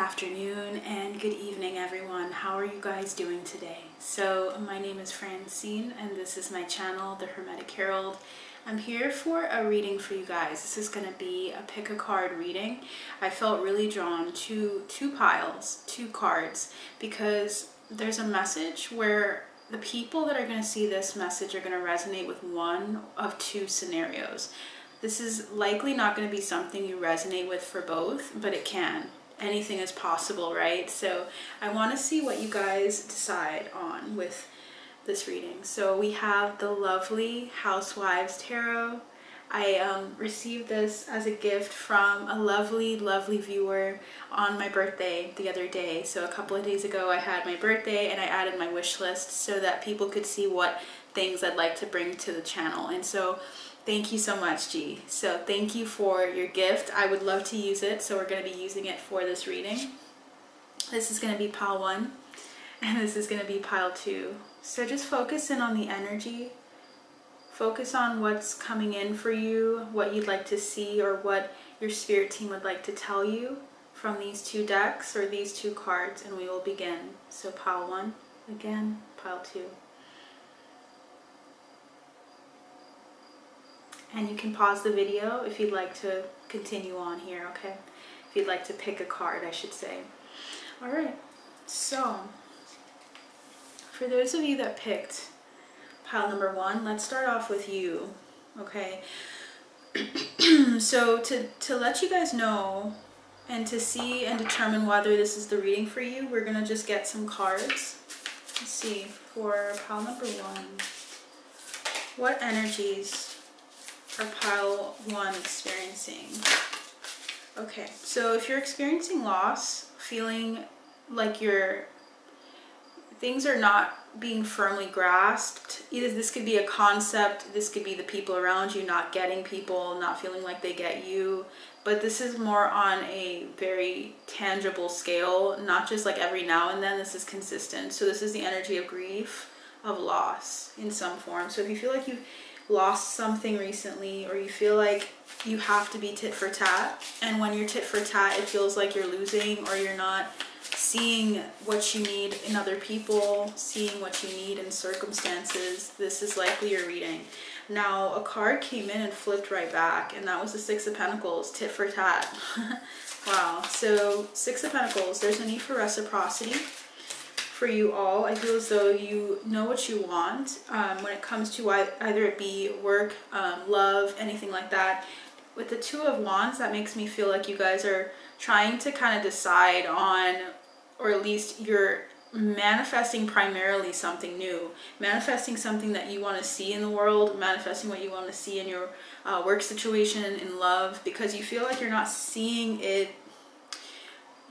afternoon and good evening, everyone. How are you guys doing today? So my name is Francine and this is my channel, The Hermetic Herald. I'm here for a reading for you guys. This is going to be a pick a card reading. I felt really drawn to two cards, because there's a message where the people that are going to see this message are going to resonate with one of two scenarios. This is likely not going to be something you resonate with for both, but it can. Anything is possible, right? So I want to see what you guys decide on with this reading. So we have the lovely Housewives Tarot. I received this as a gift from a lovely viewer on my birthday the other day. So a couple of days ago I had my birthday and I added my wish list so that people could see what things I'd like to bring to the channel. And so thank you so much, G. So thank you for your gift. I would love to use it, so we're going to be using it for this reading. This is going to be pile 1, and this is going to be pile 2. So just focus in on the energy. Focus on what's coming in for you, what you'd like to see, or what your spirit team would like to tell you from these two decks or these two cards, and we will begin. So pile 1, again, pile 2. And you can pause the video if you'd like to continue on here, okay? If you'd like to pick a card, I should say. All right, so for those of you that picked pile number 1, let's start off with you, okay? So to let you guys know and to see and determine whether this is the reading for you, we're gonna just get some cards. Let's see, for pile number 1, what energies are pile 1 experiencing? Okay, so if you're experiencing loss, feeling like things are not being firmly grasped, either this could be a concept, this could be the people around you not getting people, not feeling like they get you, but this is more on a very tangible scale, not just like every now and then. This is consistent. So this is the energy of grief, of loss in some form. So if you feel like you've lost something recently, or you feel like you have to be tit for tat, and when you're tit for tat it feels like you're losing, or you're not seeing what you need in other people, seeing what you need in circumstances, this is likely your reading. Now a card came in and flipped right back, and that was the 6 of Pentacles, tit for tat. Wow. So 6 of Pentacles, there's a need for reciprocity for you all. I feel as though you know what you want when it comes to either it be work, love, anything like that. With the 2 of Wands, that makes me feel like you guys are trying to kind of decide on, or at least you're manifesting primarily something new, manifesting something that you want to see in the world, manifesting what you want to see in your work situation, in love, because you feel like you're not seeing it.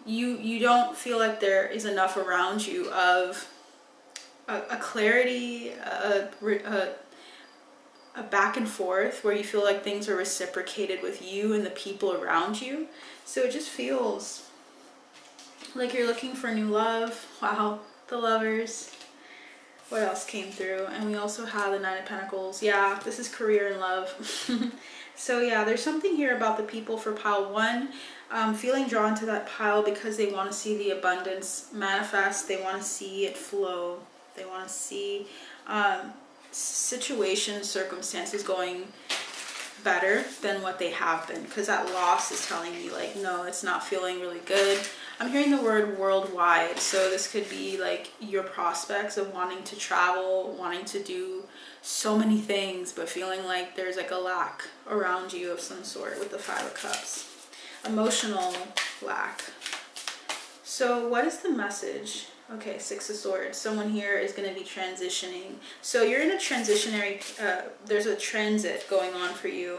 You don't feel like there is enough around you of a clarity, a back and forth where you feel like things are reciprocated with you and the people around you. So it just feels like you're looking for new love. Wow, the Lovers. What else came through? And we also have the 9 of Pentacles. Yeah, this is career and love. So yeah, there's something here about the people for pile 1. Feeling drawn to that pile because they want to see the abundance manifest. They want to see it flow. They want to see situations, circumstances going better than what they have been, because that loss is telling me like, no, it's not feeling really good. I'm hearing the word worldwide, so this could be like your prospects of wanting to travel, wanting to do so many things, but feeling like there's like a lack around you of some sort with the 5 of Cups. Emotional lack. So what is the message? Okay, 6 of Swords. Someone here is going to be transitioning. So you're in a transitionary, there's a transit going on for you.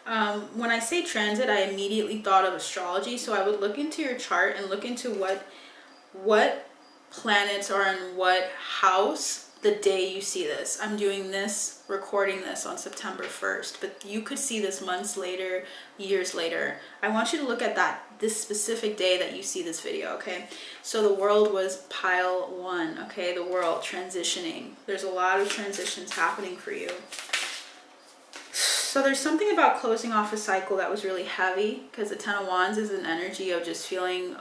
When I say transit, I immediately thought of astrology. So I would look into your chart and look into what planets are in what house the day you see this. I'm doing this, recording this on September 1st, but you could see this months later, years later. I want you to look at this specific day that you see this video, okay? So the world was pile 1, okay? The world transitioning. There's a lot of transitions happening for you. So there's something about closing off a cycle that was really heavy, because the 10 of Wands is an energy of just feeling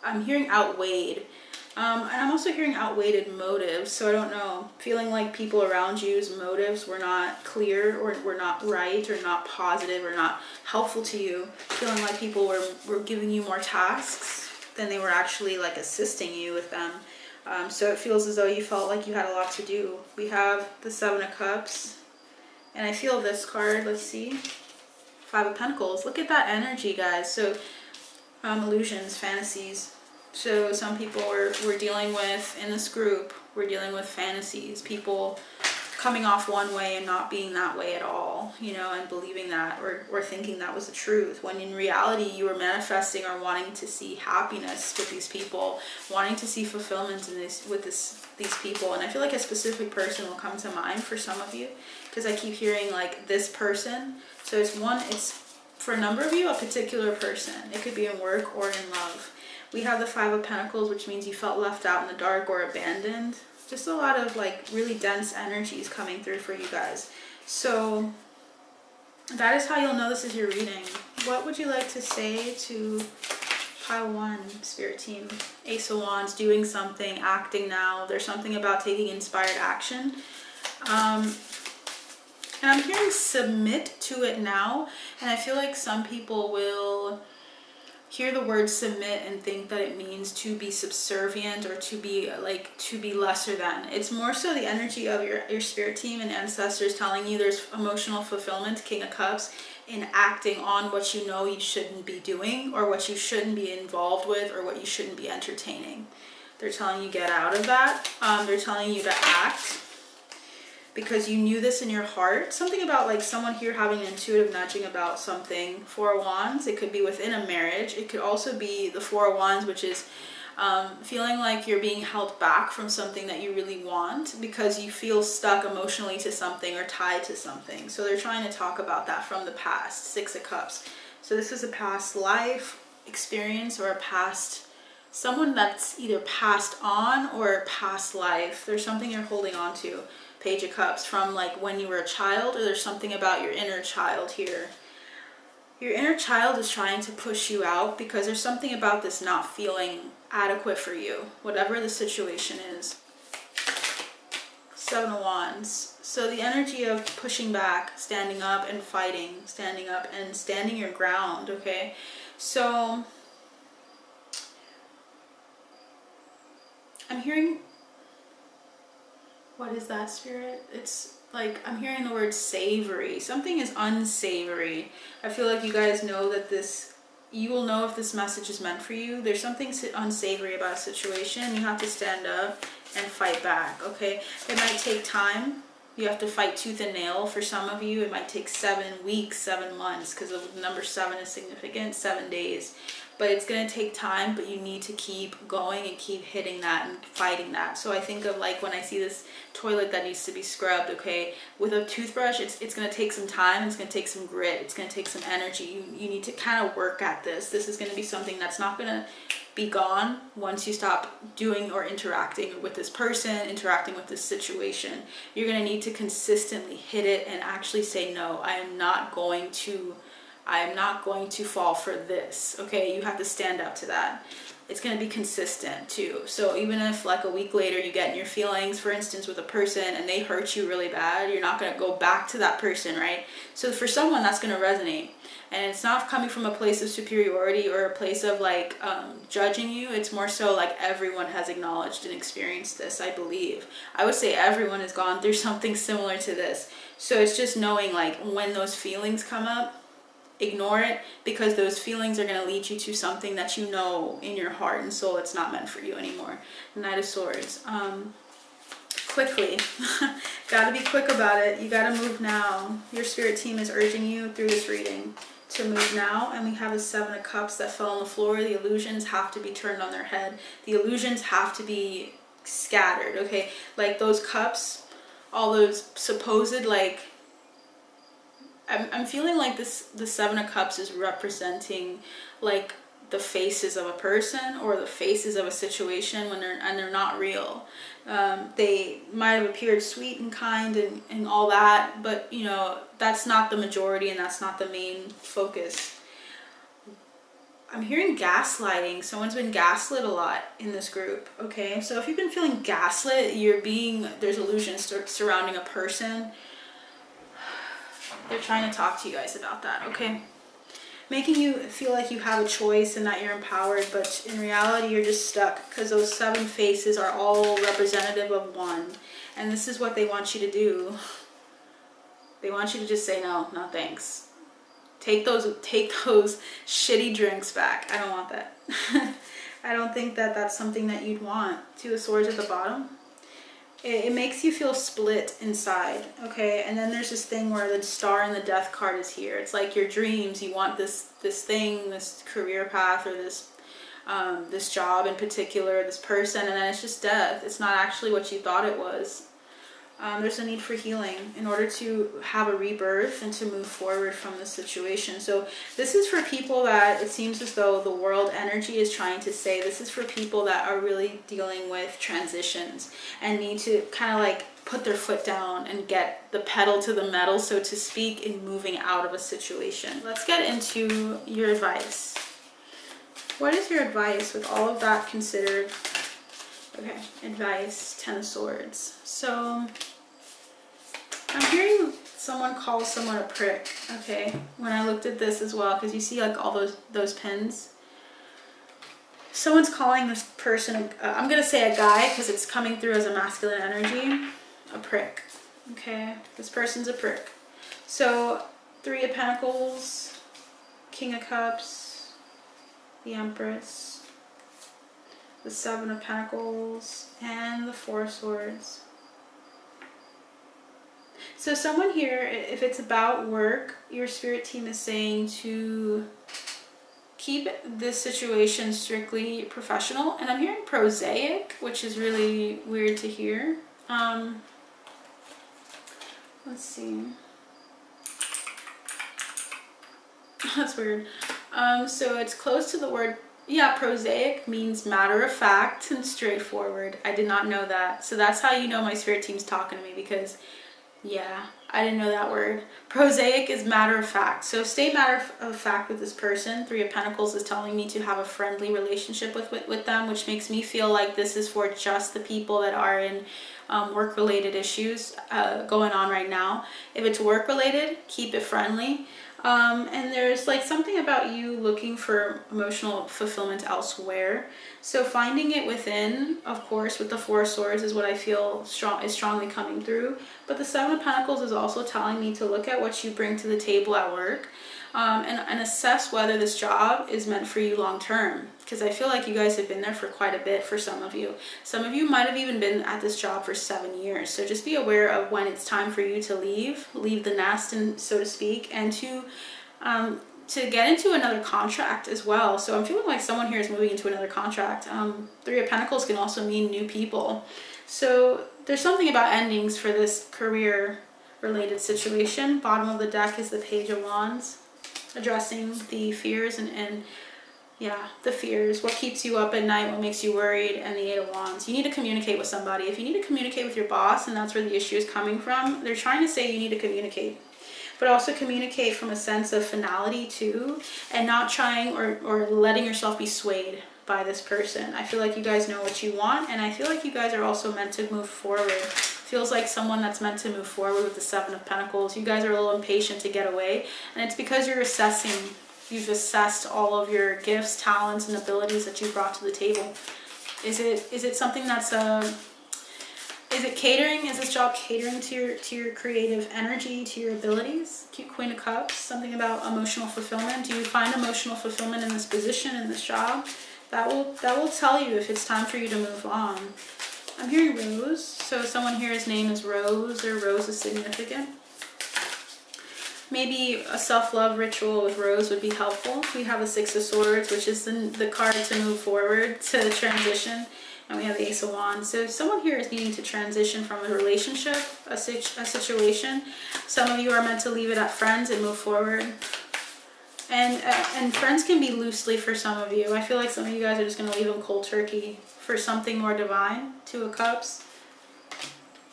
I'm hearing outweighed. And I'm also hearing outweighed motives, so I don't know, feeling like people around you's motives were not clear, or were not right, or not positive, or not helpful to you. Feeling like people were giving you more tasks than they were actually like assisting you with them. So it feels as though you felt like you had a lot to do. We have the Seven of Cups, and I feel this card, let's see, Five of Pentacles. Look at that energy, guys. So illusions, fantasies. So some people we're dealing with, in this group, we're dealing with fantasies, people coming off one way and not being that way at all, you know, and believing that, or thinking that was the truth, when in reality you were manifesting or wanting to see happiness with these people, wanting to see fulfillment in these people. And I feel like a specific person will come to mind for some of you, because I keep hearing like this person. So it's for a number of you, a particular person. It could be in work or in love. We have the Five of Pentacles, which means you felt left out in the dark or abandoned. Just a lot of like really dense energies coming through for you guys. So that is how you'll know this is your reading. What would you like to say to Pile 1, Spirit Team? Ace of Wands, doing something, acting now. There's something about taking inspired action. And I'm hearing submit to it now. And I feel like some people will hear the word submit and think that it means to be subservient, or to be lesser than. It's more so the energy of your spirit team and ancestors telling you there's emotional fulfillment, King of Cups, in acting on what you know you shouldn't be doing, or what you shouldn't be involved with, or what you shouldn't be entertaining. They're telling you get out of that. They're telling you to act because you knew this in your heart. Something about like someone here having an intuitive nudging about something. Four of Wands, it could be within a marriage. It could also be the Four of Wands, which is feeling like you're being held back from something that you really want, because you feel stuck emotionally to something or tied to something. So they're trying to talk about that from the past. Six of Cups. So this is a past life experience, or a past, someone that's either passed on or past life. There's something you're holding on to. Page of Cups, from like when you were a child, or there's something about your inner child here. Your inner child is trying to push you out, because there's something about this not feeling adequate for you, whatever the situation is. Seven of Wands. So the energy of pushing back, standing up and fighting, standing up and standing your ground, okay? So I'm hearing, what is that, Spirit? It's like, I'm hearing the word savory. Something is unsavory. I feel like you guys know that this, you will know if this message is meant for you. There's something unsavory about a situation. You have to stand up and fight back, okay? It might take time. You have to fight tooth and nail. For some of you, it might take 7 weeks, 7 months, because the number 7 is significant, 7 days. But it's going to take time, but you need to keep going and keep hitting that and fighting that. So I think of like when I see this toilet that needs to be scrubbed, okay, with a toothbrush, it's going to take some time, it's going to take some grit, it's going to take some energy. You need to kind of work at this. This is going to be something that's not going to be gone once you stop doing or interacting with this person, interacting with this situation. You're going to need to consistently hit it and actually say, no, I am not going to fall for this, okay? You have to stand up to that. It's going to be consistent too. So even if like a week later you get in your feelings, for instance, with a person and they hurt you really bad, you're not going to go back to that person, right? So for someone that's going to resonate. And it's not coming from a place of superiority or a place of like judging you. It's more so like everyone has acknowledged and experienced this, I believe. I would say everyone has gone through something similar to this. So it's just knowing like when those feelings come up, ignore it, because those feelings are going to lead you to something that you know in your heart and soul it's not meant for you anymore. Knight of Swords. Quickly. Gotta be quick about it. You gotta move now. Your spirit team is urging you through this reading to move now. And we have a 7 of Cups that fell on the floor. The illusions have to be turned on their head. The illusions have to be scattered, okay? Like those cups, all those supposed like, I'm feeling like the 7 of Cups is representing like the faces of a person or the faces of a situation when they're not real. They might have appeared sweet and kind and all that, but you know, that's not the majority and that's not the main focus. I'm hearing gaslighting. Someone's been gaslit a lot in this group, okay? So if you've been feeling gaslit, there's illusions surrounding a person. They're trying to talk to you guys about that, okay? Making you feel like you have a choice and that you're empowered, but in reality you're just stuck, because those 7 faces are all representative of one. And this is what they want you to do. They want you to just say no thanks. Take those shitty drinks back. I don't want that. I don't think that that's something that you'd want. 2 of Swords at the bottom. It makes you feel split inside, okay? And then there's this thing where the Star and the Death card is here. It's like your dreams. You want this thing, this career path, or this job in particular, this person, and then it's just death. It's not actually what you thought it was. There's a need for healing in order to have a rebirth and to move forward from this situation. So this is for people that it seems as though the world energy is trying to say, this is for people that are really dealing with transitions and need to kind of like put their foot down and get the pedal to the metal, so to speak, in moving out of a situation. Let's get into your advice. What is your advice with all of that considered? Okay, advice, 10 of Swords. So I'm hearing someone call someone a prick, okay, when I looked at this as well, because you see like all those pins. Someone's calling this person, I'm going to say a guy because it's coming through as a masculine energy, a prick, okay? This person's a prick. So 3 of Pentacles, King of Cups, the Empress, the 7 of Pentacles, and the 4 of Swords. So someone here, if it's about work, your spirit team is saying to keep this situation strictly professional. And I'm hearing prosaic, which is really weird to hear. Let's see. That's weird. So it's close to the word, yeah, prosaic means matter of fact and straightforward. I did not know that. So that's how you know my spirit team's talking to me, because yeah, I didn't know that word. Prosaic is matter of fact. So stay matter of fact with this person. 3 of Pentacles is telling me to have a friendly relationship with them, which makes me feel like this is for just the people that are in work-related issues going on right now. If it's work-related, keep it friendly. And there's like something about you looking for emotional fulfillment elsewhere. So finding it within, of course, with the 4 of Swords is what I feel is strongly coming through. But the 7 of Pentacles is also telling me to look at what you bring to the table at work, and assess whether this job is meant for you long term. Because I feel like you guys have been there for quite a bit for some of you. Some of you might have even been at this job for 7 years. So just be aware of when it's time for you to leave the nest, and so to speak, and to get into another contract as well. So I'm feeling like someone here is moving into another contract. 3 of Pentacles can also mean new people. So there's something about endings for this career related situation. Bottom of the deck is the Page of Wands, addressing the fears and yeah, the fears, what keeps you up at night, what makes you worried, and the 8 of Wands. You need to communicate with somebody. If you need to communicate with your boss and that's where the issue is coming from, they're trying to say you need to communicate. But also communicate from a sense of finality too, and not trying or letting yourself be swayed by this person. I feel like you guys know what you want, and I feel like you guys are also meant to move forward. Feels like someone that's meant to move forward with the 7 of Pentacles. You guys are a little impatient to get away, and it's because you're assessing. You've assessed all of your gifts, talents, and abilities that you brought to the table. Is it something that's is it catering? Is this job catering to your creative energy, to your abilities? Queen of Cups, something about emotional fulfillment. Do you find emotional fulfillment in this position, in this job? That will tell you if it's time for you to move on. I'm hearing Rose. So someone here's name is Rose, or Rose is significant. Maybe a self-love ritual with Rose would be helpful. We have the 6 of Swords, which is the card to move forward, to transition. And we have the Ace of Wands. So someone here is needing to transition from a relationship, a situation. Some of you are meant to leave it at friends and move forward. And friends can be loosely for some of you. I feel like some of you guys are just going to leave them cold turkey for something more divine. 2 of Cups.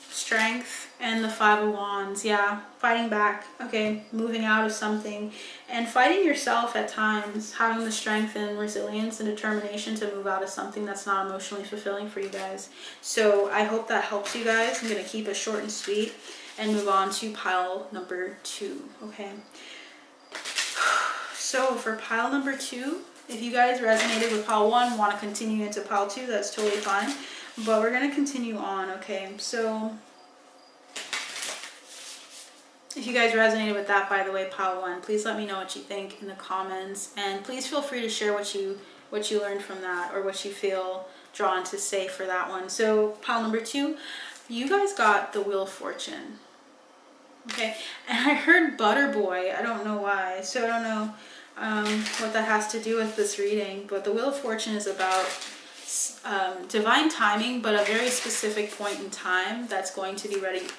Strength. And the Five of Wands, yeah, fighting back, okay, moving out of something and fighting yourself at times, having the strength and resilience and determination to move out of something that's not emotionally fulfilling for you guys. So I hope that helps you guys. I'm going to keep it short and sweet and move on to pile number 2, okay? So for pile number 2, if you guys resonated with pile 1, want to continue into pile 2, that's totally fine. But we're going to continue on, okay? So if you guys resonated with that, by the way, pile 1, please let me know what you think in the comments, and please feel free to share what you learned from that, or what you feel drawn to say for that one. So pile number 2, you guys got the Wheel of Fortune, okay? And I heard Butter Boy, I don't know why, so I don't know what that has to do with this reading, but the Wheel of Fortune is about divine timing, but a very specific point in time that's going to be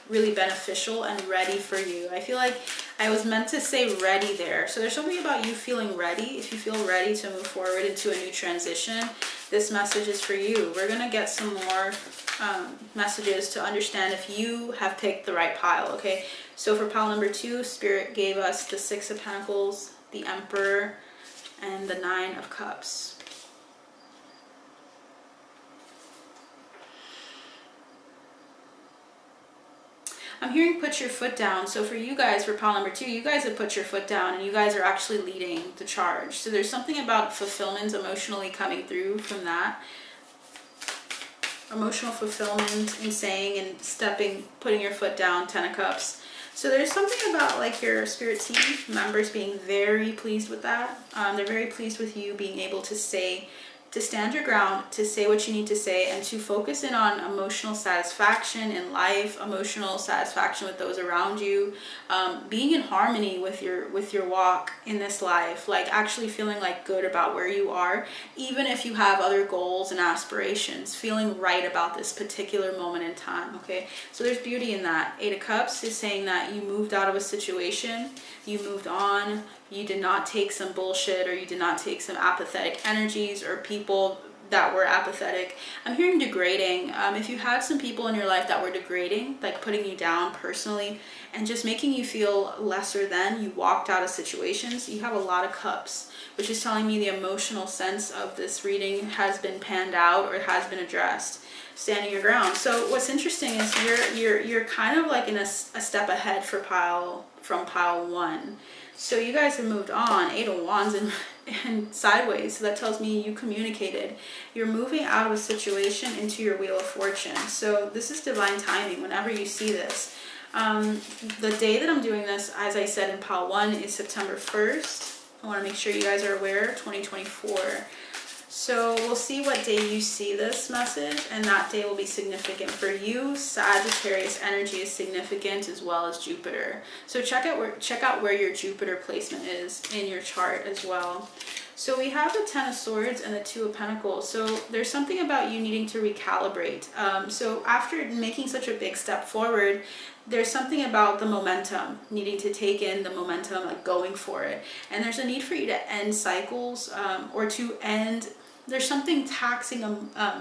really beneficial and ready for you. I feel like I was meant to say ready there. So there's something about you feeling ready. If you feel ready to move forward into a new transition, this message is for you. We're going to get some more messages to understand if you have picked the right pile, okay? So for pile number 2, Spirit gave us the 6 of Pentacles, the Emperor, and the 9 of Cups. I'm hearing put your foot down. So for you guys, for pile number 2, you guys have put your foot down and you guys are actually leading the charge. So there's something about fulfillment emotionally coming through from that. Emotional fulfillment in saying and stepping, putting your foot down, 10 of Cups. So there's something about like your spirit team members being very pleased with that. They're very pleased with you being able to say, to stand your ground, to say what you need to say, and to focus in on emotional satisfaction in life, emotional satisfaction with those around you, being in harmony with your walk in this life, like actually feeling like good about where you are, even if you have other goals and aspirations, feeling right about this particular moment in time, okay? So there's beauty in that. 8 of Cups is saying that you moved out of a situation, you moved on, you did not take some bullshit, or you did not take some apathetic energies or people that were apathetic. I'm hearing degrading. If you had some people in your life that were degrading, like putting you down personally and just making you feel lesser than, you walked out of situations. You have a lot of Cups, which is telling me the emotional sense of this reading has been panned out or has been addressed. Standing your ground. So what's interesting is you're kind of like in a step ahead from pile 1. So you guys have moved on, 8 of Wands and sideways. So that tells me you communicated. You're moving out of a situation into your Wheel of Fortune. So this is divine timing whenever you see this. The day that I'm doing this, as I said in pile 1, is September 1st. I want to make sure you guys are aware, 2024. So we'll see what day you see this message, and that day will be significant for you. Sagittarius energy is significant, as well as Jupiter. So check out where your Jupiter placement is in your chart as well. So we have the 10 of Swords and the 2 of Pentacles. So there's something about you needing to recalibrate. So after making such a big step forward, there's something about the momentum, needing to take in the momentum, like going for it. And there's a need for you to end cycles, or to end, there's something taxing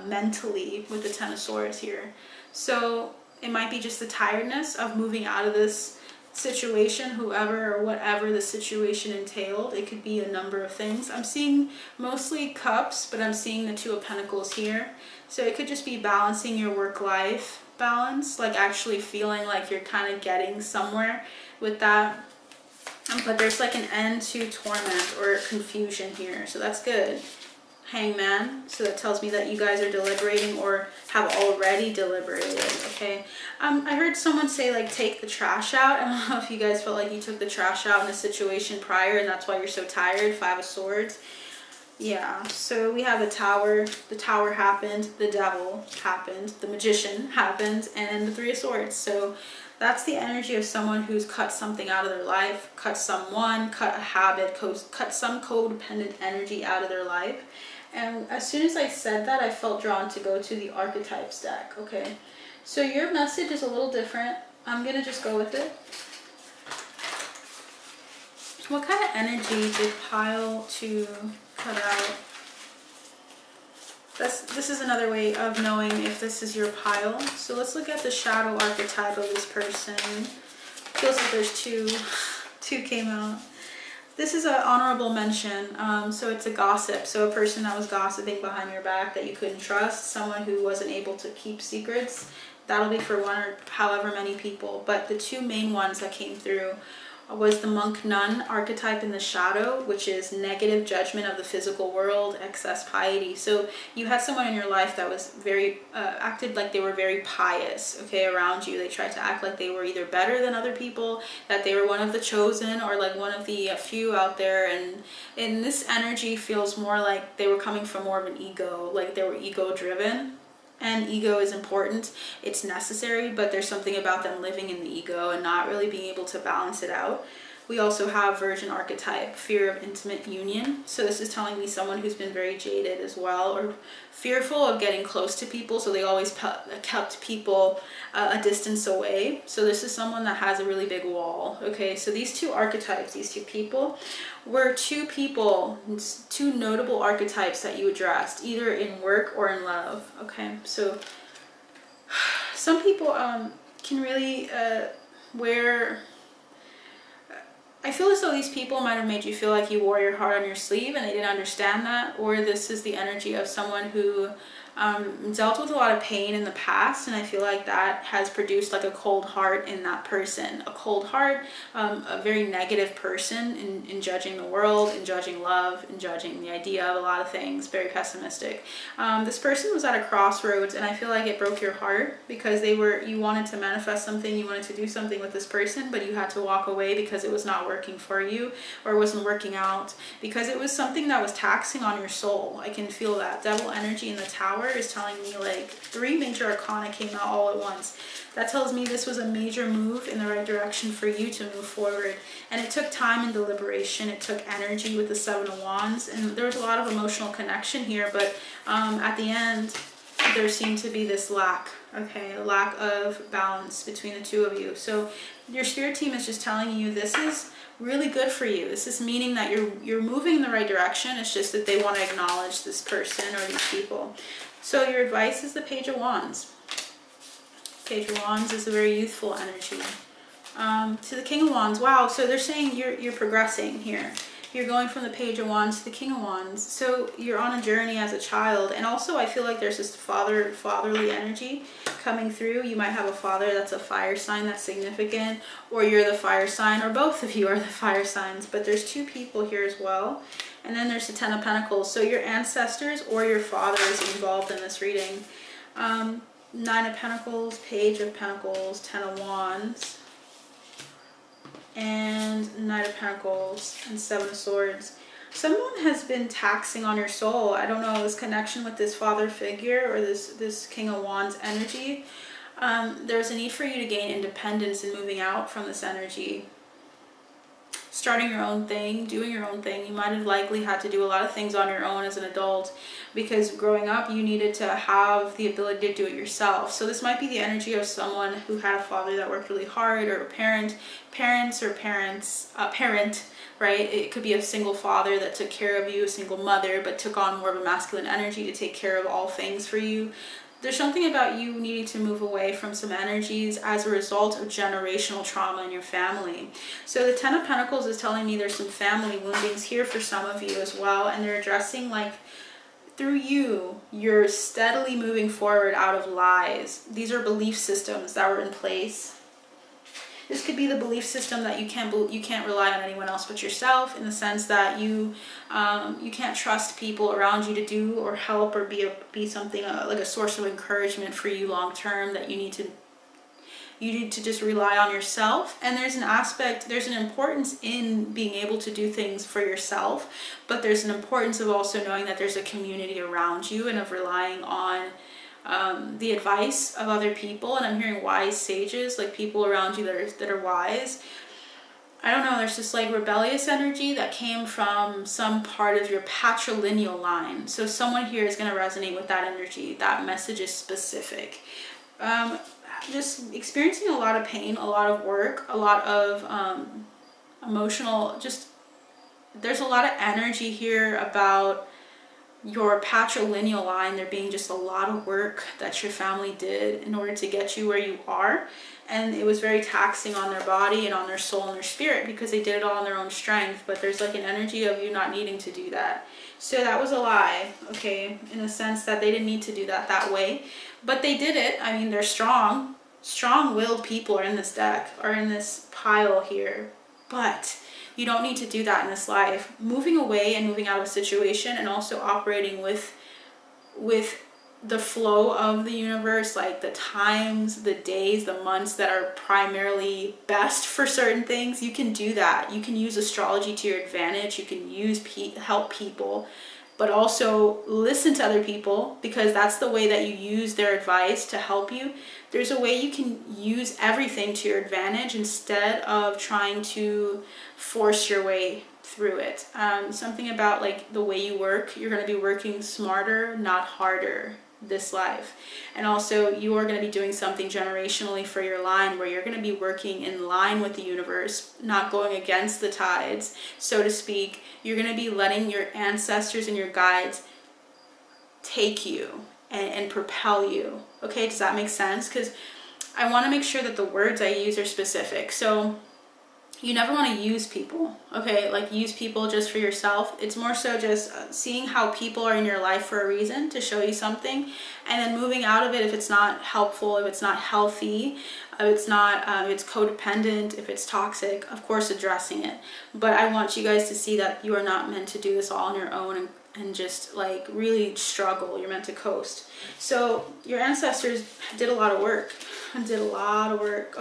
mentally with the 10 of Swords here. So it might be just the tiredness of moving out of this situation, whoever or whatever the situation entailed. It could be a number of things. I'm seeing mostly Cups, but I'm seeing the 2 of Pentacles here. So it could just be balancing your work-life balance, like actually feeling like you're kind of getting somewhere with that. But there's like an end to torment or confusion here, so that's good. Hangman, so that tells me that you guys are deliberating or have already deliberated, okay? I heard someone say like take the trash out. I don't know if you guys felt like you took the trash out in a situation prior and that's why you're so tired. 5 of Swords. Yeah, so we have the Tower happened, the Devil happened, the Magician happened, and the 3 of Swords. So that's the energy of someone who's cut something out of their life, cut someone, cut a habit, cut some codependent energy out of their life. And as soon as I said that, I felt drawn to go to the Archetypes deck, okay? So your message is a little different. I'm going to just go with it. What kind of energy did pile 2 cut out? This is another way of knowing if this is your pile. So let's look at the shadow archetype of this person. Feels like there's two came out. This is an honorable mention. So it's a gossip. So a person that was gossiping behind your back that you couldn't trust, someone who wasn't able to keep secrets. That'll be for one or however many people. But the two main ones that came through was the monk nun archetype in the shadow, which is negative judgment of the physical world, excess piety. So you had someone in your life that was very acted like they were very pious, okay, around you. They tried to act like they were either better than other people, that they were one of the chosen, or like one of the few out there. And in this energy feels more like they were coming from more of an ego, like they were ego driven. And ego is important, it's necessary, but there's something about them living in the ego and not really being able to balance it out. We also have Virgin archetype, fear of intimate union. So this is telling me someone who's been very jaded as well, or fearful of getting close to people. So they always kept people a distance away. So this is someone that has a really big wall. Okay, so these two archetypes, these two people, were two notable archetypes that you addressed, either in work or in love. Okay, so some people can really wear... I feel as though these people might have made you feel like you wore your heart on your sleeve and they didn't understand that, or this is the energy of someone who dealt with a lot of pain in the past, and I feel like that has produced like a cold heart in that person. A cold heart, a very negative person in judging the world, in judging love, in judging the idea of a lot of things, very pessimistic. This person was at a crossroads, and I feel like it broke your heart because you wanted to manifest something, you wanted to do something with this person, but you had to walk away because it was not working for you, or it wasn't working out, because it was something that was taxing on your soul. I can feel that. Devil energy in the Tower is telling me like 3 major arcana came out all at once. That tells me this was a major move in the right direction for you to move forward. And it took time and deliberation. It took energy with the 7 of Wands. And there was a lot of emotional connection here. But at the end, there seemed to be this lack. Okay, a lack of balance between the two of you. So your spirit team is just telling you this is really good for you. This is meaning that you're moving in the right direction. It's just that they want to acknowledge this person or these people. So your advice is the Page of Wands. Page of Wands is a very youthful energy. To the King of Wands, wow, so they're saying you're progressing here. You're going from the Page of Wands to the King of Wands. So you're on a journey as a child. And also I feel like there's this fatherly energy coming through. You might have a father that's a fire sign that's significant, or you're the fire sign, or both of you are the fire signs. But there's 2 people here as well. And then there's the 10 of Pentacles. So your ancestors or your father is involved in this reading. 9 of Pentacles, Page of Pentacles, 10 of Wands, and Knight of Pentacles, and 7 of Swords. Someone has been taxing on your soul. I don't know, this connection with this father figure or this King of Wands energy. There's a need for you to gain independence and moving out from this energy. Starting your own thing, doing your own thing. You might have likely had to do a lot of things on your own as an adult, because growing up you needed to have the ability to do it yourself. So this might be the energy of someone who had a father that worked really hard, or a parent, right? It could be a single father that took care of you, a single mother, but took on more of a masculine energy to take care of all things for you. There's something about you needing to move away from some energies as a result of generational trauma in your family. So the 10 of Pentacles is telling me there's some family woundings here for some of you as well, and they're addressing like through you're steadily moving forward out of lies. These are belief systems that were in place. This could be the belief system that you can't rely on anyone else but yourself, in the sense that you can't trust people around you to do or help or be something like a source of encouragement for you long term, that you need to just rely on yourself. And there's an importance in being able to do things for yourself, but there's an importance of also knowing that there's a community around you and of relying on the advice of other people. And I'm hearing wise sages, like people around you that are wise. I don't know, there's this like rebellious energy that came from some part of your patrilineal line. So someone here is going to resonate with that energy. That message is specific. Just experiencing a lot of pain, a lot of work, a lot of emotional, there's a lot of energy here about your patrilineal line, there being just a lot of work that your family did in order to get you where you are. And it was very taxing on their body and on their soul and their spirit because they did it all on their own strength. But there's like an energy of you not needing to do that. So that was a lie, okay, in the sense that they didn't need to do that way. But they did it. I mean, they're strong-willed people are in this deck, are in this pile here. But you don't need to do that in this life. Moving away and moving out of a situation and also operating with the flow of the universe, like the times, the days, the months that are primarily best for certain things, you can do that. You can use astrology to your advantage. You can use help people, but also listen to other people, because that's the way that you use their advice to help you. There's a way you can use everything to your advantage instead of trying to force your way through it. Something about like the way you work, you're going to be working smarter, not harder this life. And also you are going to be doing something generationally for your line, where you're going to be working in line with the universe, not going against the tides, so to speak. You're going to be letting your ancestors and your guides take you and propel you. Okay, does that make sense? Because I want to make sure that the words I use are specific. So you never want to use people, okay? Like use people just for yourself. It's more so just seeing how people are in your life for a reason, to show you something, and then moving out of it if it's not helpful, if it's not healthy, if it's not, if it's codependent, if it's toxic, of course addressing it. But I want you guys to see that you are not meant to do this all on your own and just like really struggle. You're meant to coast. So your ancestors did a lot of work,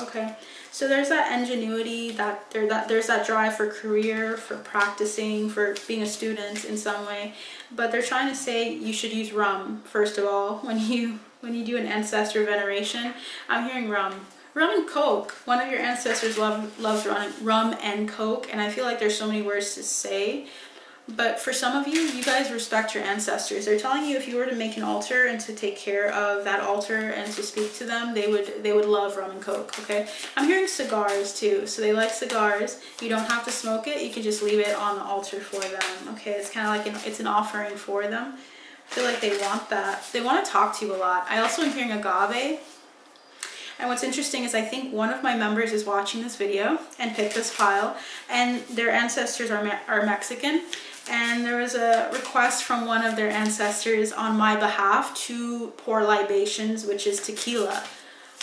okay? So there's that ingenuity, there's that drive for career, for practicing, for being a student in some way. But they're trying to say you should use rum, first of all, when you do an ancestor veneration. I'm hearing rum. Rum and Coke. One of your ancestors loves rum and Coke, and I feel like there's so many words to say. But for some of you, you guys respect your ancestors. They're telling you if you were to make an altar and to take care of that altar and to speak to them, they would love rum and Coke, okay? I'm hearing cigars too. So they like cigars. You don't have to smoke it. You can just leave it on the altar for them, okay? It's kind of like it's an offering for them. I feel like they want that. They want to talk to you a lot. I also am hearing agave. And what's interesting is I think one of my members is watching this video and picked this pile, and their ancestors are Mexican. And there was a request from one of their ancestors on my behalf to pour libations, which is tequila,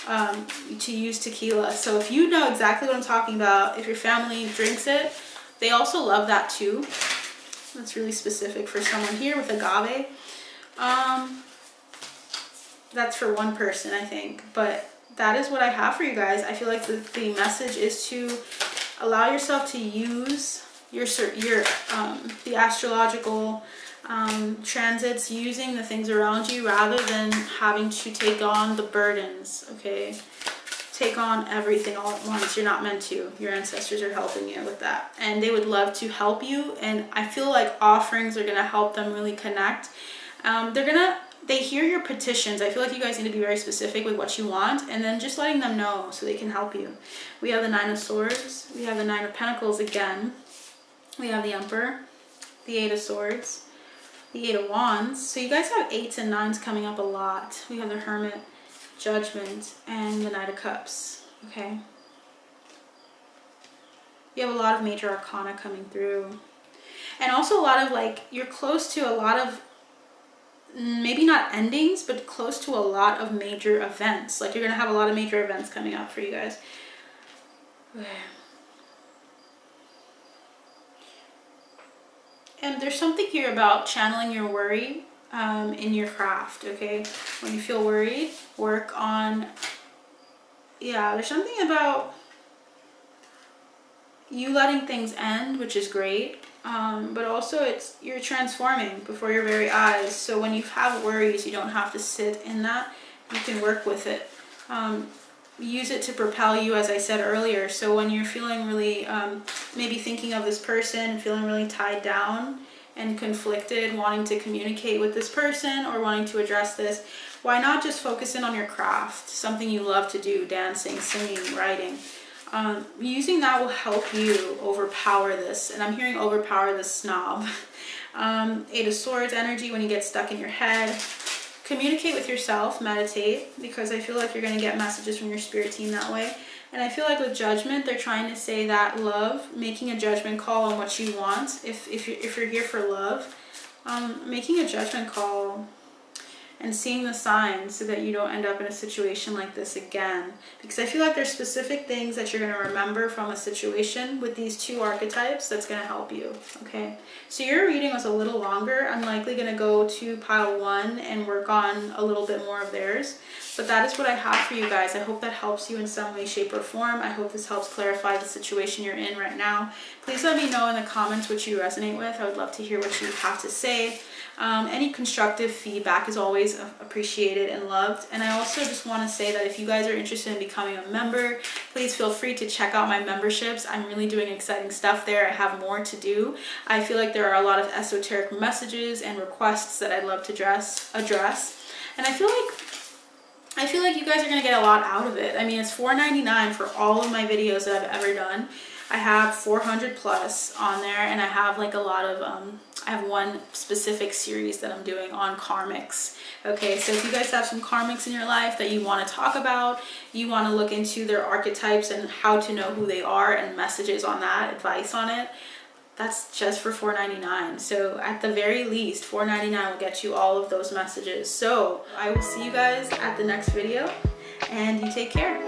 to use tequila. So if you know exactly what I'm talking about, if your family drinks it, they also love that too. That's really specific for someone here with agave. That's for one person, I think. But that is what I have for you guys. I feel like the message is to allow yourself to use the astrological transits, using the things around you rather than having to take on the burdens, okay? Take on everything all at once. You're not meant to. Your ancestors are helping you with that, and they would love to help you. And I feel like offerings are going to help them really connect. They hear your petitions. I feel like you guys need to be very specific with what you want, and then just letting them know so they can help you. We have the Nine of Swords. We have the Nine of Pentacles again. We have the Emperor, the Eight of Swords, the Eight of Wands. So you guys have 8s and 9s coming up a lot. We have the Hermit, Judgment, and the Knight of Cups, okay? You have a lot of major arcana coming through. And also a lot of, like, you're close to a lot of, maybe not endings, but close to a lot of major events. Like, you're going to have a lot of major events coming up for you guys. Okay. And there's something here about channeling your worry in your craft, okay? When you feel worried, work on, yeah, there's something about you letting things end, which is great, but also you're transforming before your very eyes. So when you have worries, you don't have to sit in that. You can work with it. Use it to propel you, as I said earlier. So when you're feeling really, maybe thinking of this person, feeling really tied down and conflicted, wanting to communicate with this person or wanting to address this, why not just focus in on your craft, something you love to do, dancing, singing, writing. Using that will help you overpower this. And I'm hearing overpower this snob. Eight of Swords energy when you get stuck in your head. Communicate with yourself, meditate, because I feel like you're going to get messages from your spirit team that way. And I feel like with Judgment, they're trying to say that love, making a judgment call on what you want. If you're here for love, making a judgment call and seeing the signs so that you don't end up in a situation like this again. Because I feel like there's specific things that you're going to remember from a situation with these two archetypes that's going to help you, okay? So your reading was a little longer. I'm likely going to go to pile 1 and work on a little bit more of theirs. But that is what I have for you guys. I hope that helps you in some way, shape, or form. I hope this helps clarify the situation you're in right now. Please let me know in the comments what you resonate with. I would love to hear what you have to say. Any constructive feedback is always appreciated and loved. And I also just want to say that if you guys are interested in becoming a member, please feel free to check out my memberships. I'm really doing exciting stuff there. I have more to do. I feel like there are a lot of esoteric messages and requests that I'd love to address. And I feel like you guys are going to get a lot out of it. I mean, it's $4.99 for all of my videos that I've ever done. I have 400 plus on there, and I have like a lot of, I have one specific series that I'm doing on karmics. Okay, so if you guys have some karmics in your life that you want to talk about, you want to look into their archetypes and how to know who they are and messages on that, advice on it, that's just for $4.99. So at the very least, $4.99 will get you all of those messages. So I will see you guys at the next video, and you take care.